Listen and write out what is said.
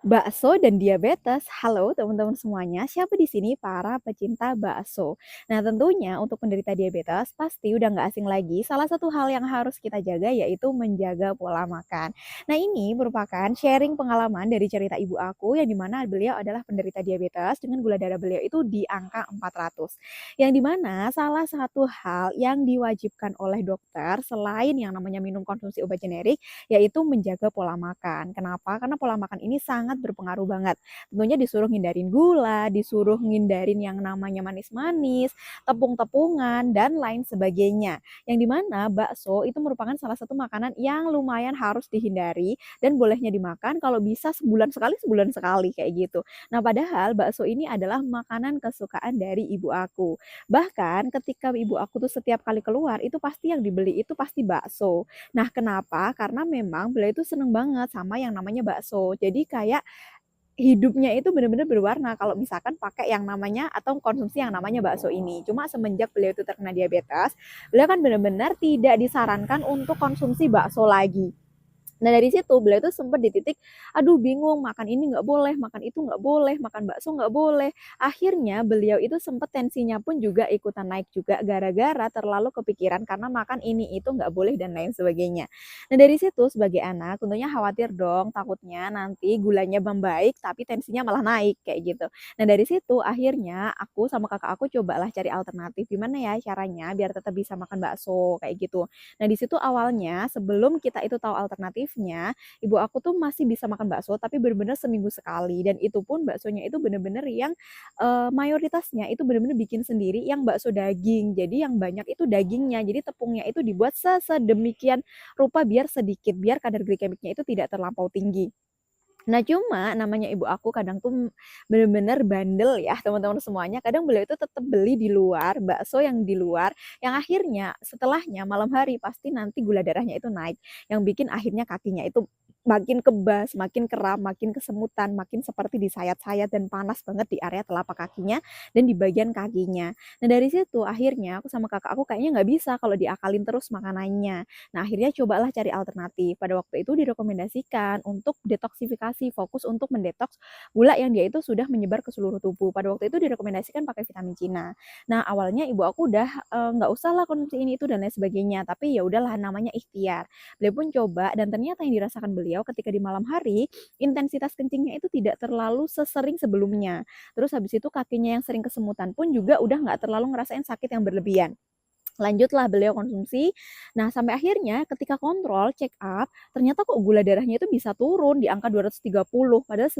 Bakso dan diabetes. Halo teman-teman semuanya, siapa di sini para pecinta bakso? Nah tentunya untuk penderita diabetes pasti udah nggak asing lagi salah satu hal yang harus kita jaga yaitu menjaga pola makan. Nah ini merupakan sharing pengalaman dari cerita ibu aku yang dimana beliau adalah penderita diabetes dengan gula darah beliau itu di angka 400. Yang dimana salah satu hal yang diwajibkan oleh dokter selain yang namanya minum konsumsi obat generik yaitu menjaga pola makan. Kenapa? Karena pola makan ini sangat berpengaruh banget. Tentunya disuruh ngindarin gula, disuruh ngindarin yang namanya manis-manis, tepung-tepungan, dan lain sebagainya. Yang dimana bakso itu merupakan salah satu makanan yang lumayan harus dihindari dan bolehnya dimakan kalau bisa sebulan sekali kayak gitu. Nah padahal bakso ini adalah makanan kesukaan dari ibu aku. Bahkan ketika ibu aku tuh setiap kali keluar itu pasti yang dibeli itu pasti bakso. Nah, kenapa? Karena memang beliau itu seneng banget sama yang namanya bakso. Jadi kayak hidupnya itu benar-benar berwarna kalau misalkan pakai yang namanya atau konsumsi yang namanya bakso ini. Cuma semenjak beliau itu terkena diabetes, beliau kan benar-benar tidak disarankan untuk konsumsi bakso lagi. Nah dari situ beliau tuh sempet di titik, aduh bingung makan ini nggak boleh, makan itu nggak boleh, makan bakso nggak boleh. Akhirnya beliau itu sempet tensinya pun juga ikutan naik juga gara-gara terlalu kepikiran karena makan ini itu nggak boleh dan lain sebagainya. Nah dari situ sebagai anak tentunya khawatir dong takutnya nanti gulanya membaik tapi tensinya malah naik kayak gitu. Nah dari situ akhirnya aku sama kakak aku cobalah cari alternatif gimana ya caranya biar tetap bisa makan bakso kayak gitu. Nah, di situ awalnya sebelum kita itu tahu alternatifnya, ibu aku tuh masih bisa makan bakso tapi bener-bener seminggu sekali dan itu pun baksonya itu bener-bener yang, mayoritasnya itu bener-bener bikin sendiri yang bakso daging. Jadi yang banyak itu dagingnya, jadi tepungnya itu dibuat sedemikian rupa biar sedikit, biar kadar glikemiknya itu tidak terlampau tinggi. Nah, cuma namanya ibu aku kadang tuh bener-bener bandel ya teman-teman semuanya, kadang beliau itu tetap beli di luar, bakso yang di luar, yang akhirnya setelahnya malam hari pasti nanti gula darahnya itu naik, yang bikin akhirnya kakinya itu makin kebas, makin kram, makin kesemutan, makin seperti disayat-sayat dan panas banget di area telapak kakinya dan di bagian kakinya. Nah, dari situ akhirnya aku sama kakak aku kayaknya nggak bisa kalau diakalin terus makanannya. Nah, akhirnya cobalah cari alternatif. Pada waktu itu direkomendasikan untuk detoksifikasi, fokus untuk mendetoks gula yang dia itu sudah menyebar ke seluruh tubuh. Pada waktu itu direkomendasikan pakai vitamin Cina. Nah, awalnya ibu aku udah nggak usah lah konsumsi ini itu dan lain sebagainya, tapi ya udahlah namanya ikhtiar. Beliau pun coba dan ternyata yang dirasakan beliau ketika di malam hari, intensitas kencingnya itu tidak terlalu sesering sebelumnya. Terus habis itu kakinya yang sering kesemutan pun juga udah nggak terlalu ngerasain sakit yang berlebihan. Lanjutlah beliau konsumsi. Nah, sampai akhirnya ketika kontrol, check up, ternyata kok gula darahnya itu bisa turun di angka 230, padahal